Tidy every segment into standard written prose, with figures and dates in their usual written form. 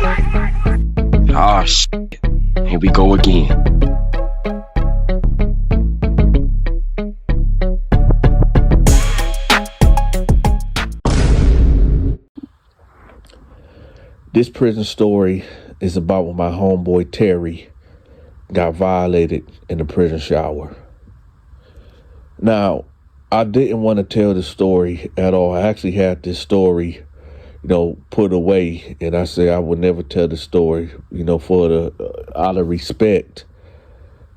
Ah, shit. Here we go again. This prison story is about when my homeboy Terry got violated in the prison shower. Now, I didn't want to tell this story at all. I actually had this story, put away, and I said I would never tell the story, for the out of respect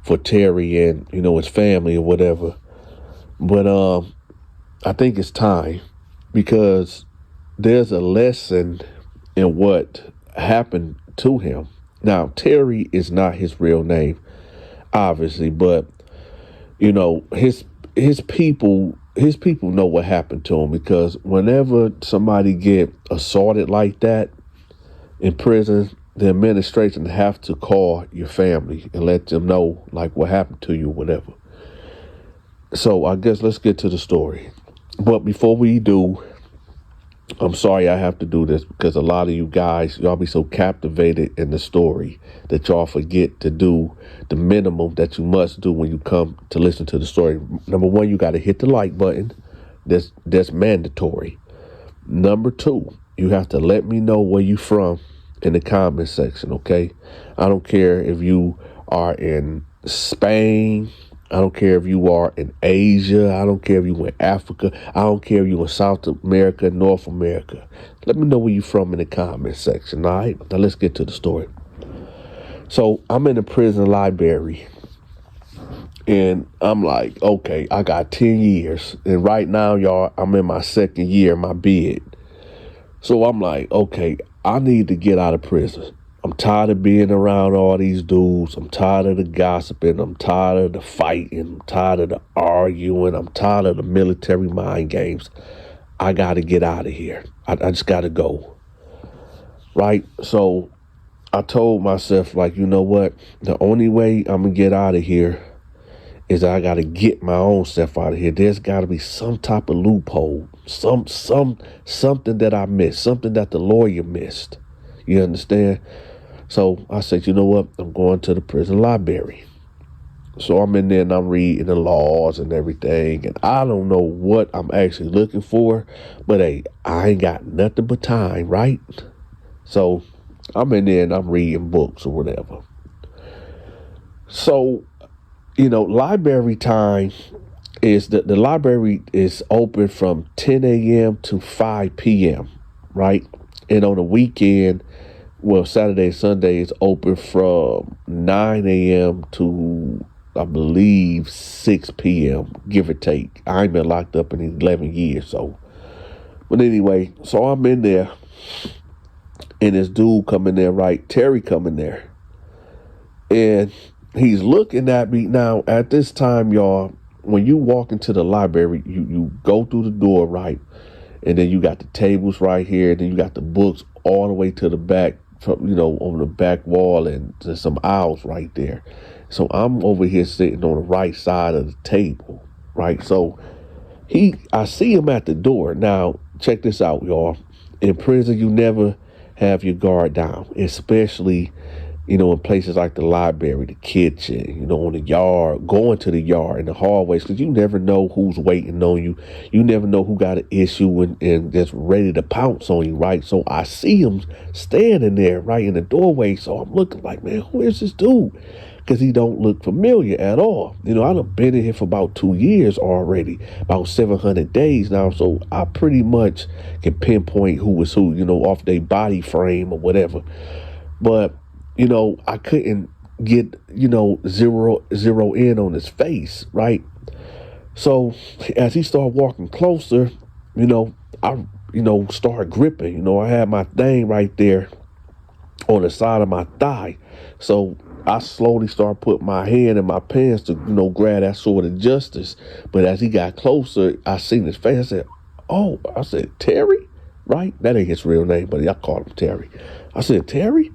for Terry and his family or whatever. But I think it's time, because there's a lesson in what happened to him. Now, Terry is not his real name, obviously, but his people know what happened to him, because whenever somebody get assaulted like that in prison, the administration have to call your family and let them know like what happened to you, whatever. So I guess let's get to the story. But before we do, I'm sorry I have to do this, because a lot of you guys, y'all be so captivated in the story that y'all forget to do the minimum that you must do when you come to listen to the story. Number one, you got to hit the like button. That's mandatory. Number two, you have to let me know where you from in the comment section, okay? I don't care if you are in Spain. I don't care if you are in Asia. I don't care if you in Africa. I don't care if you in South America, North America. Let me know where you from in the comment section, all right? Now let's get to the story. So I'm in the prison library, and I'm like, okay, I got 10 years. And right now, y'all, I'm in my second year in my bid. So I'm like, okay, I need to get out of prison. I'm tired of being around all these dudes. I'm tired of the gossiping. I'm tired of the fighting. I'm tired of the arguing. I'm tired of the military mind games. I got to get out of here. I just got to go. Right? So I told myself, like, you know what? The only way I'm going to get out of here is I got to get my own self out of here. There's got to be some type of loophole, something that I missed, something that the lawyer missed. You understand? So I said, you know what? I'm going to the prison library. So I'm in there and I'm reading the laws and everything. And I don't know what I'm actually looking for. But hey, I ain't got nothing but time, right? So I'm in there and I'm reading books or whatever. So, library time is the library is open from 10 a.m. to 5 p.m., right? And on the weekend, well, Saturday, Sunday is open from 9 a.m. to, I believe, 6 p.m., give or take. I ain't been locked up in 11 years, so. But anyway, so I'm in there, and this dude come in there, right? Terry come in there, and he's looking at me. Now, at this time, y'all, when you walk into the library, you go through the door, right? And then you got the tables right here, and then you got the books all the way to the back, on the back wall, and there's some aisles right there. So I'm over here sitting on the right side of the table, right? So I see him at the door. Now, check this out, y'all. In prison, you never have your guard down, especially, in places like the library, the kitchen, on the yard, going to the yard, in the hallways, because you never know who's waiting on you. You never know who got an issue and just ready to pounce on you, right? So I see him standing there, right, in the doorway. So I'm looking like, man, who is this dude? Because he don't look familiar at all. I done been in here for about 2 years already, about 700 days now. So I pretty much can pinpoint who is who, off their body frame or whatever. But I couldn't get, zero in on his face, right? So as he started walking closer, I, started gripping. I had my thing right there on the side of my thigh. So I slowly started putting my hand in my pants to, grab that sword of justice. But as he got closer, I seen his face. I said, oh, I said, Terry, right? That ain't his real name, but I called him Terry. I said, Terry?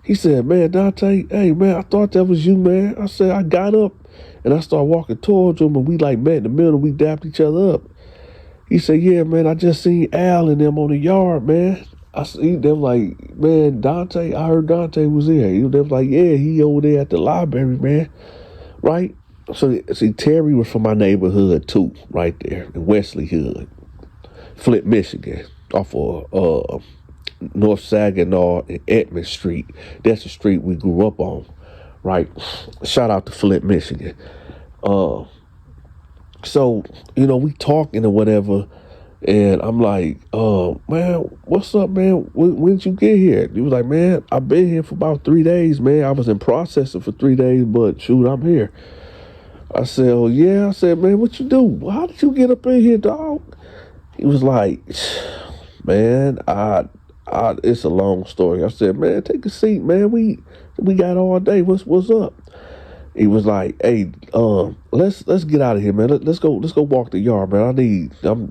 He said, man, Dante, hey, man, I thought that was you, man. I said, I got up and I started walking towards him, and we met in the middle. We dapped each other up. He said, yeah, man, I just seen Al and them on the yard, man. I see them like, man, Dante, I heard Dante was there. They was like, yeah, he over there at the library, man. Right? So, see, Terry was from my neighborhood, too, right there in Wesley Hood, Flint, Michigan, off of North Saginaw and Edmond Street. That's the street we grew up on, right? Shout out to Flint, Michigan. So, we talking or whatever, and I'm like, man, what's up, man? When did you get here? He was like, man, I've been here for about 3 days, man. I was in processing for 3 days, but shoot, I'm here. I said, oh, yeah. I said, man, what you do? How did you get up in here, dog? He was like, man, it's a long story. I said, man, take a seat, man. We got all day. What's up? He was like, hey, let's get out of here, man. Let's go walk the yard, man.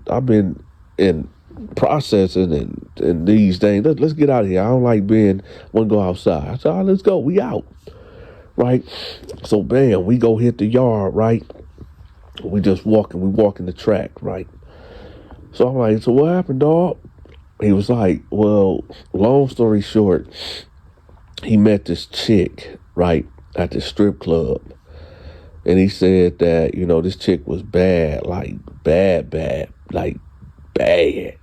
I've been in processing and these things. Let's get out of here. I don't like want to go outside. I said, all right, let's go. We out. Right? So bam, we go hit the yard, right? We walking the track, right? So I'm like, so what happened, dog? He was like, well, long story short, he met this chick, right, at the strip club. And he said that, this chick was bad, like bad, like bad.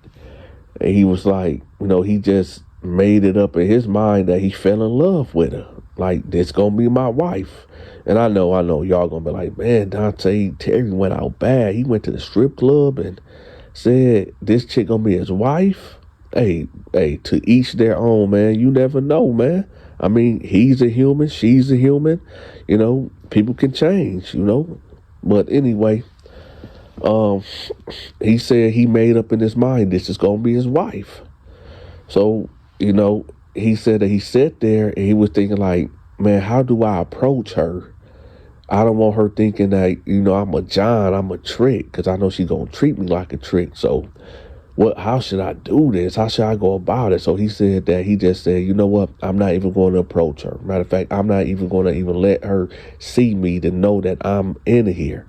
And he was like, he just made it up in his mind that he fell in love with her. Like, this gonna be my wife. And I know y'all gonna be like, man, Terry went out bad. He went to the strip club and said this chick gonna be his wife. Hey, to each their own, man. You never know, man. I mean, he's a human, she's a human. People can change, But anyway, he said he made up in his mind this is gonna be his wife. So, he said that he sat there and he was thinking like, man, how do I approach her? I don't want her thinking that, I'm a John, I'm a trick, because I know she's going to treat me like a trick. So how should I do this? How should I go about it? So he just said, you know what? I'm not even going to approach her. Matter of fact, I'm not even going to even let her see me to know that I'm in here.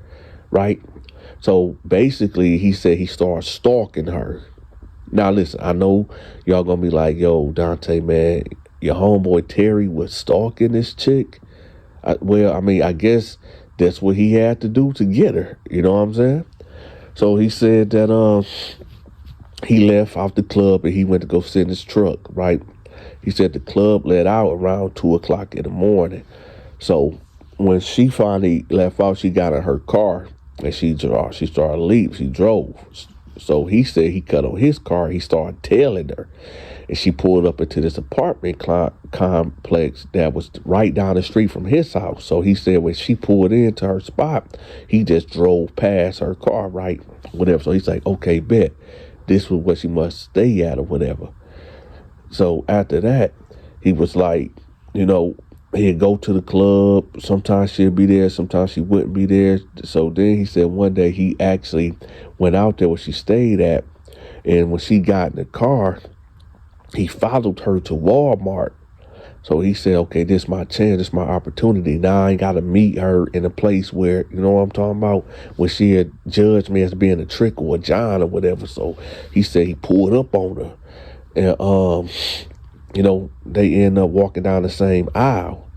Right? So basically, he said he started stalking her. Now, listen, I know y'all gonna be like, yo, Dante, man, your homeboy Terry was stalking this chick. I guess that's what he had to do to get her. You know what I'm saying? So he said that he left off the club and he went to go sit in his truck, right? He said the club let out around 2 o'clock in the morning. So when she finally left out, she got in her car and she started leaving. She drove. So he said he cut on his car. He started tailing her. And she pulled up into this apartment complex that was right down the street from his house. So he said when she pulled into her spot, he just drove past her car, right? Whatever. So he's like, okay, bet. This was where she must stay at or whatever. So after that, he was like, he'd go to the club. Sometimes she'd be there. Sometimes she wouldn't be there. So then he said one day he actually went out there where she stayed at. And when she got in the car, he followed her to Walmart. So he said, okay, this is my chance. This is my opportunity. Now I ain't got to meet her in a place where, you know what I'm talking about, where she had judged me as being a trick or a John or whatever. So he said he pulled up on her. And, they end up walking down the same aisle.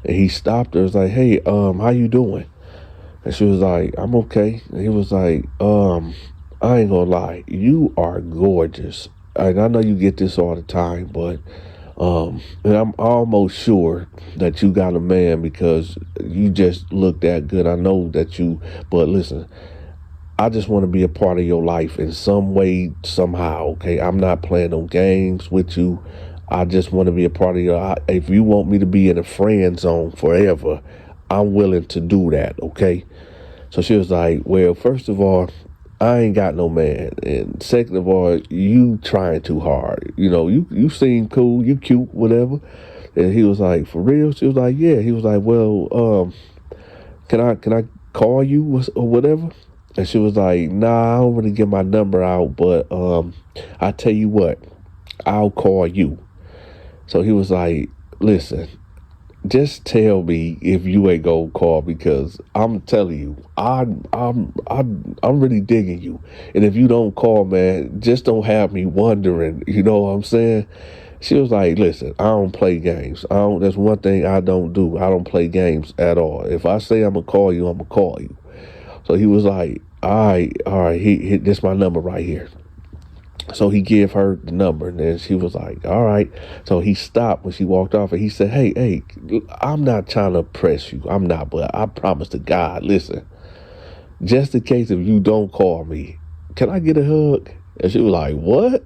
And he stopped her. He was like, hey, how you doing? And she was like, I'm okay. And he was like, I ain't gonna lie, you are gorgeous. And I know you get this all the time, but and I'm almost sure that you got a man because you just look that good. I know that but listen, I just want to be a part of your life in some way, somehow, okay? I'm not playing no games with you. I just want to be a part of if you want me to be in a friend zone forever, I'm willing to do that, okay? So she was like, well, first of all, I ain't got no man. And second of all, you trying too hard. You seem cool, you cute, whatever. And he was like, for real? She was like, yeah. He was like, well, can I call you or whatever? And she was like, nah, I don't want to give my number out, but I tell you what, I'll call you. So he was like, listen, just tell me if you ain't gonna call, because I'm telling you, I'm really digging you. And if you don't call, man, just don't have me wondering. You know what I'm saying? She was like, listen, I don't play games. That's one thing I don't do. I don't play games at all. If I say I'm gonna call you, I'm gonna call you. So he was like, all right, this my number right here. So he gave her the number, and then she was like, all right. So he stopped when she walked off, and he said, hey, I'm not trying to press you. I'm not, but I promise to God, listen, just in case if you don't call me, can I get a hug? And she was like, what?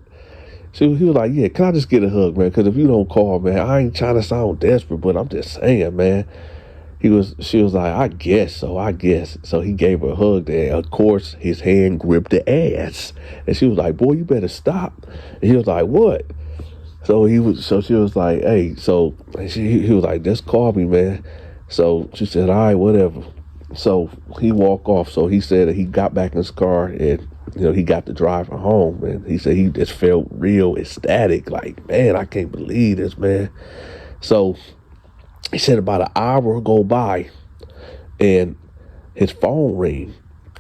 He was like, yeah, can I just get a hug, man? Because if you don't call, man, I ain't trying to sound desperate, but I'm just saying, man. She was like, I guess so. So he gave her a hug there. Of course, his hand gripped the ass. And she was like, boy, you better stop. And he was like, what? So she was like, hey, so he was like, just call me, man. So she said, all right, whatever. So he walked off. So he said that he got back in his car, and he got to drive her home, and he said he just felt real ecstatic, like, man, I can't believe this, man. So he said about an hour go by, and his phone ring,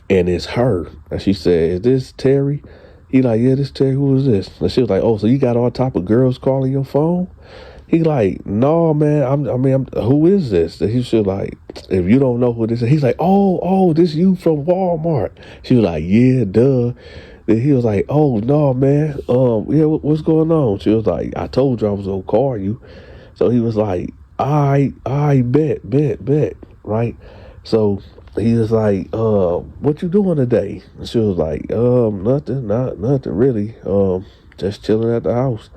and it's her. And she said, is this Terry? He like, yeah, this Terry. Who is this? And she was like, oh, so you got all type of girls calling your phone? He like, no, man. Who is this? And he was like, if you don't know who this is, he's like, oh, this you from Walmart. She was like, yeah, duh. Then he was like, oh no, man. Yeah, what's going on? She was like, I told you I was gonna call you. So he was like, I bet, right? So he was like, what you doing today? And she was like, nothing really. Just chilling at the house.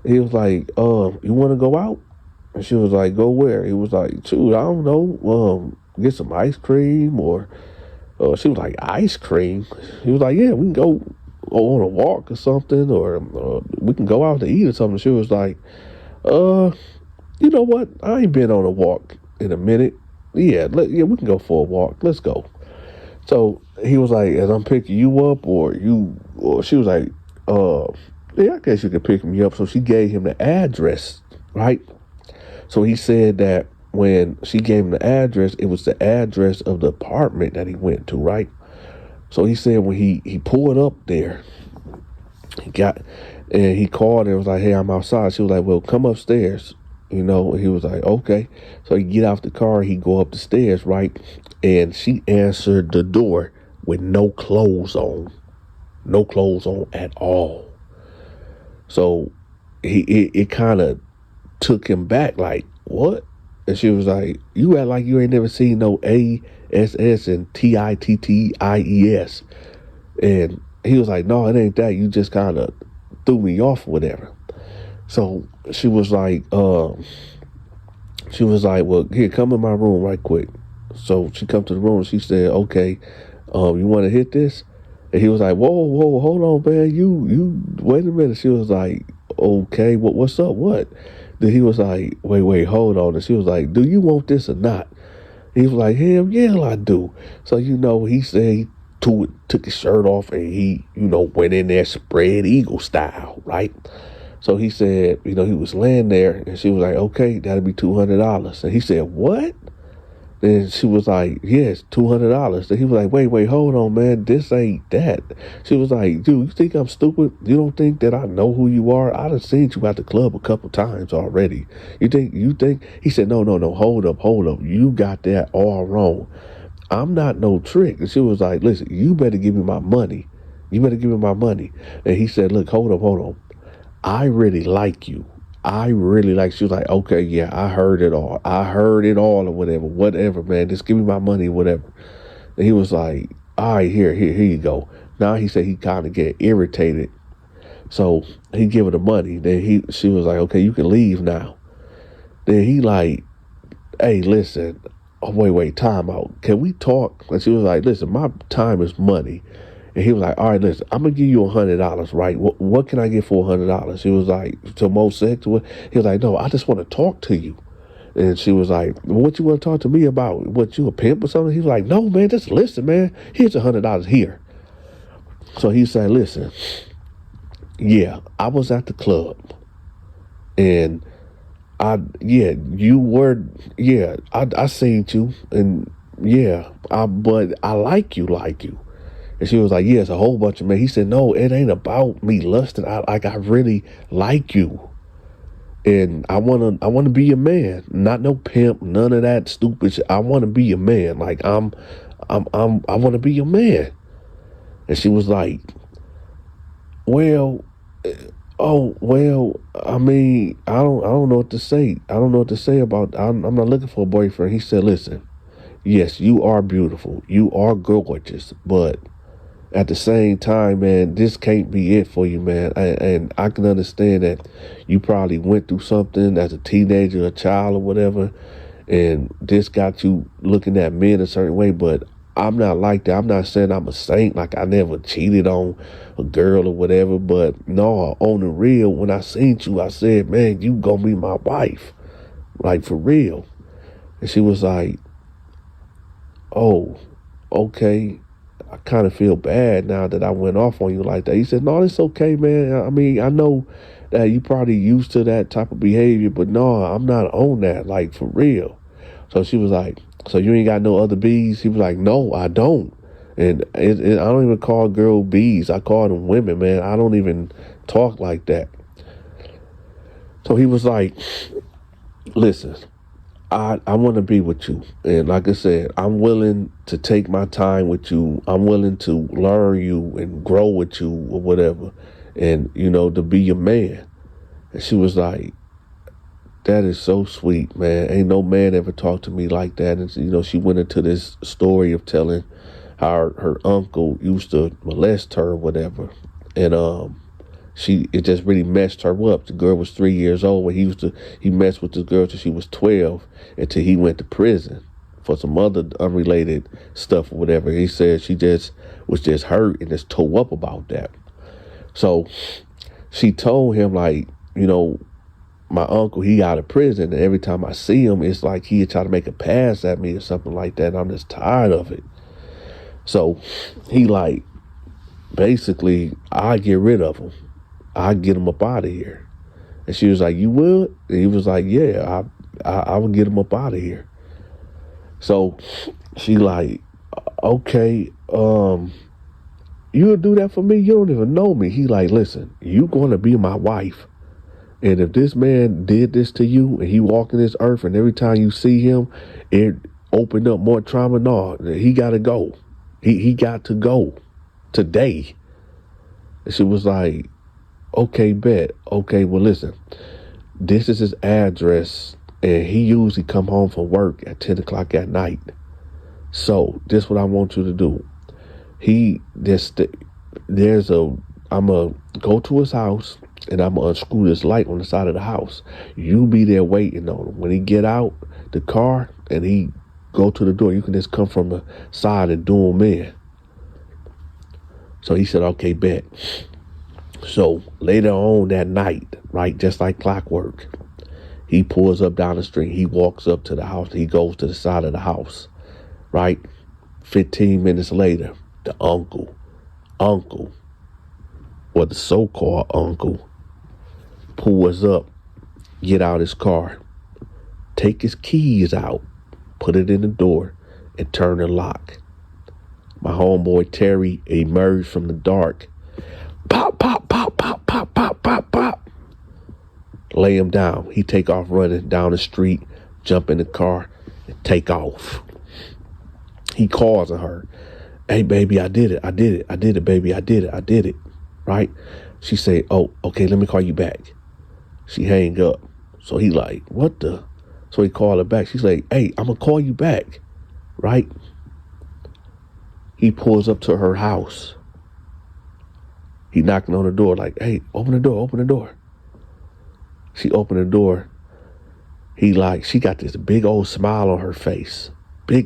He was like, you want to go out? And she was like, go where? He was like, shoot, I don't know, get some ice cream, or she was like, ice cream? He was like, yeah, we can go on a walk or something, or we can go out to eat or something. She was like, you know what? I ain't been on a walk in a minute. Yeah, we can go for a walk. Let's go. So he was like, as I'm picking you up, or she was like, yeah, I guess you could pick me up. So she gave him the address, right? So he said that when she gave him the address, it was the address of the apartment that he went to, right? So he said when he pulled up there, he called and was like, hey, I'm outside. She was like, well, come upstairs. He was like, okay. So he get out the car, he go up the stairs, right? And she answered the door with no clothes on at all. So it kind of took him back, like, what? And she was like, you act like you ain't never seen no ASS and TITTIES. And he was like, no, it ain't that. You just kind of threw me off or whatever. So she was like, well, here, come in my room right quick. So she come to the room and she said, okay, you want to hit this? And he was like, whoa, hold on, man. You wait a minute. She was like, okay, what's up? What? Then he was like, wait, hold on. And she was like, do you want this or not? He was like, hell yeah, I do. So, he said he took his shirt off, and he, went in there spread eagle style, right? So he said, he was laying there, and she was like, okay, that'll be $200. And he said, what? Then she was like, yes, $200. Then he was like, wait, hold on, man. This ain't that. She was like, dude, you think I'm stupid? You don't think that I know who you are? I done seen you at the club a couple times already. You think? He said, no, hold up. You got that all wrong. I'm not no trick. And she was like, listen, you better give me my money. And he said, look, hold on. I really like you. She was like, okay, yeah, I heard it all or whatever, man. Just give me my money, whatever. And he was like, all right, here you go. Now he said he kind of get irritated. So he give her the money. Then she was like, okay, you can leave now. Then he like, hey, listen, wait, time out. Can we talk? And she was like, listen, my time is money. And he was like, all right, listen, I'm going to give you $100, right? What can I get for $100? She was like, to most sex? He was like, no, I just want to talk to you. And she was like, what you want to talk to me about? What, you a pimp or something? He was like, no, man, just listen, man. Here's $100 here. So he said, listen, yeah, I was at the club, and You were, I seen you, and but I like you. And she was like, yeah, it's a whole bunch of men. He said, no, it ain't about me lusting. I really like you. And I wanna be your man. Not no pimp, none of that stupid shit. I wanna be your man. Like I wanna be your man. And she was like, well, I mean, I don't know what to say. I don't know what to say about I'm not looking for a boyfriend. He said, listen, yes, you are beautiful. You are gorgeous, but at the same time, man, this can't be it for you, man. And I can understand that you probably went through something as a teenager, a child, or whatever, and this got you looking at men a certain way, but I'm not like that. I'm not saying I'm a saint, like I never cheated on a girl or whatever, but no, on the real, when I seen you, I said, man, you gonna be my wife, like for real. And she was like, oh, okay. I kind of feel bad now that I went off on you like that. He said, no, it's okay, man. I mean, I know that you probably used to that type of behavior, but no, I'm not on that, like for real. So she was like, so you ain't got no other bees? He was like, no, I don't. And I don't even call girl bees. I call them women, man. I don't even talk like that. So he was like, listen, I want to be with you. And like I said, I'm willing to take my time with you. I'm willing to learn you and grow with you or whatever. And, to be your man. And she was like, that is so sweet, man. Ain't no man ever talked to me like that. And, she went into this story of telling how her uncle used to molest her or whatever. And, it just really messed her up. The girl was 3 years old when he messed with this girl till she was 12 until he went to prison for some other unrelated stuff or whatever. He said she was just hurt and just tore up about that. So she told him, like, my uncle, he out of prison, and every time I see him, it's like he try to make a pass at me or something like that, and I'm just tired of it. So he like, basically, I get rid of him. I get him up out of here. And she was like, you would? And he was like, yeah, I would get him up out of here. So she like, okay, you'll do that for me? You don't even know me. He like, listen, you going to be my wife. And if this man did this to you and he walking this earth and every time you see him, it opened up more trauma, no, he got to go. He got to go today. And she was like, okay, bet. Okay, well, listen, this is his address, and he usually come home from work at 10 o'clock at night. So this is what I want you to do. I'm going to go to his house, and I'm going to unscrew this light on the side of the house. You be there waiting on him. When he get out the car and he go to the door, you can just come from the side and do him in. So he said, okay, bet. So later on that night, right, just like clockwork, he pulls up down the street. He walks up to the house. He goes to the side of the house, right? 15 minutes later, the uncle, or the so-called uncle, pulls up, get out his car, take his keys out, put it in the door, and turn the lock. My homeboy Terry emerged from the dark. Pop, pop, pop, pop, pop, pop, pop, pop. Lay him down. He take off running down the street, jump in the car, and take off. He calls her. Hey, baby, I did it, baby, I did it. Right? She say, oh, okay, let me call you back. She hang up. So he like, what the? So he called her back. She's like, hey, I'm going to call you back. Right? He pulls up to her house. He knocking on the door like, hey, open the door. She opened the door. He like, she got this big old smile on her face. He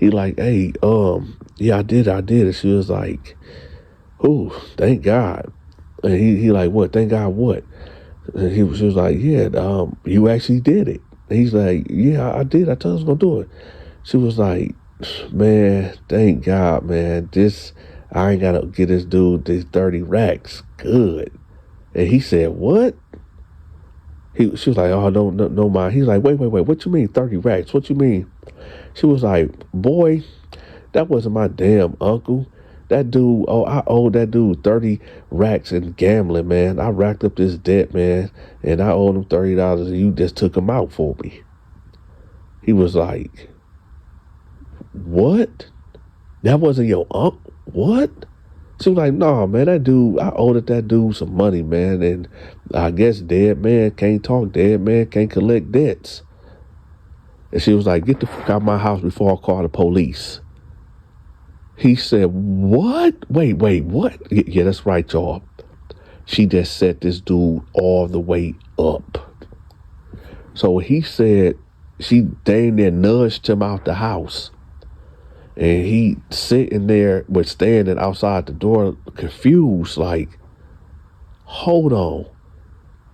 like, hey, yeah, I did. And she was like, ooh, thank God. And he like, what? Thank God what? And she was like, yeah, you actually did it. And he's like, yeah, I did. I told her I was going to do it. She was like, man, thank God, man. I ain't got to get this dude these 30 racks. Good. And he said, what? She was like, oh, no, mind. He's like, wait. What you mean 30 racks? What you mean? She was like, boy, that wasn't my damn uncle. That dude, I owed that dude 30 racks in gambling, man. I racked up this debt, man, and I owed him $30 and you just took him out for me. He was like, what? That wasn't your uncle? What? She was like, nah, man, that dude, I owed that dude some money, man, and I guess dead man can't talk, dead man can't collect debts. And she was like, get the fuck out of my house before I call the police. He said, what? Wait, what? Yeah, that's right, y'all. She just set this dude all the way up. So he said she dang near nudged him out the house. And he sitting there, but standing outside the door, confused, like, hold on.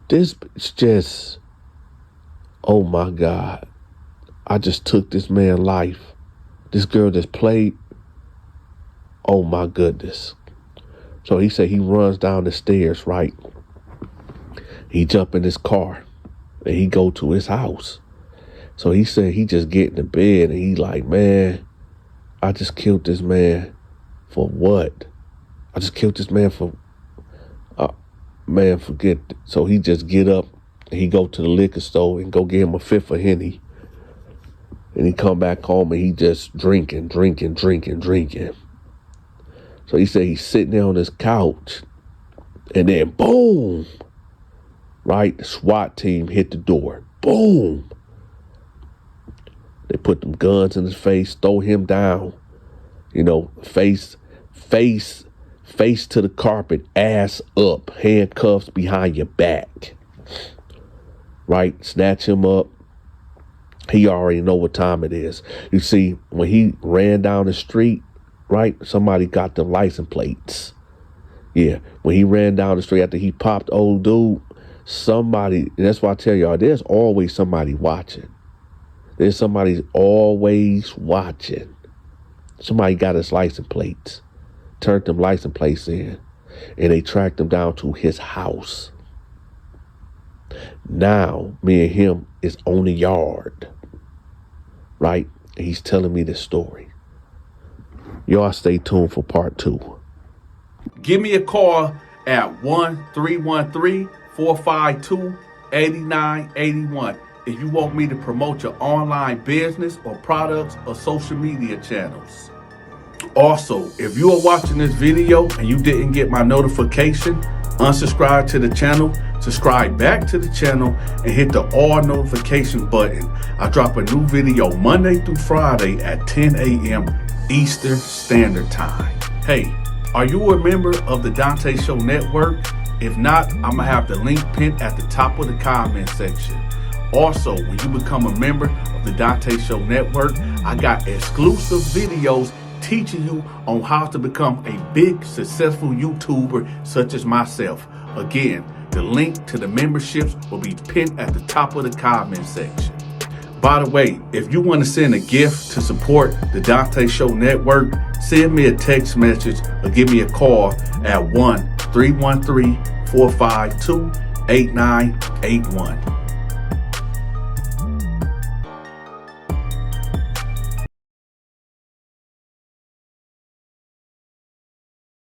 This bitch just, oh my God. I just took this man's life. This girl just played. Oh my goodness. So he said he runs down the stairs, right? He jump in his car and he go to his house. So he said he just get in the bed and he like, man, I just killed this man for what? I just killed this man for, man, forget it. So he just get up and he go to the liquor store and go get him a fifth of Henny. And he come back home and he just drinking. So he said he's sitting there on his couch and then boom, right? The SWAT team hit the door. Boom. They put them guns in his face, throw him down, face to the carpet, ass up, handcuffs behind your back, right? Snatch him up. He already know what time it is. You see, when he ran down the street, right, somebody got the license plates. Yeah, when he ran down the street after he popped old dude, somebody, and that's why I tell y'all, there's always somebody watching. There's somebody always watching. Somebody got his license plates, turned them license plates in, and they tracked him down to his house. Now, me and him is on the yard, right? And he's telling me this story. Y'all stay tuned for part 2. Give me a call at 1-313-452-8981 if you want me to promote your online business or products or social media channels. Also, if you are watching this video and you didn't get my notification, unsubscribe to the channel, subscribe back to the channel, and hit the all notification button. I drop a new video Monday through Friday at 10 a.m. Eastern Standard Time. Hey, are you a member of the Donta Show Network? If not, I'm going to have the link pinned at the top of the comment section. Also, when you become a member of the Donta Show Network, I got exclusive videos teaching you on how to become a big, successful YouTuber such as myself. Again, the link to the memberships will be pinned at the top of the comment section. By the way, if you want to send a gift to support the Donta Show Network, send me a text message or give me a call at 1-313-452-8981.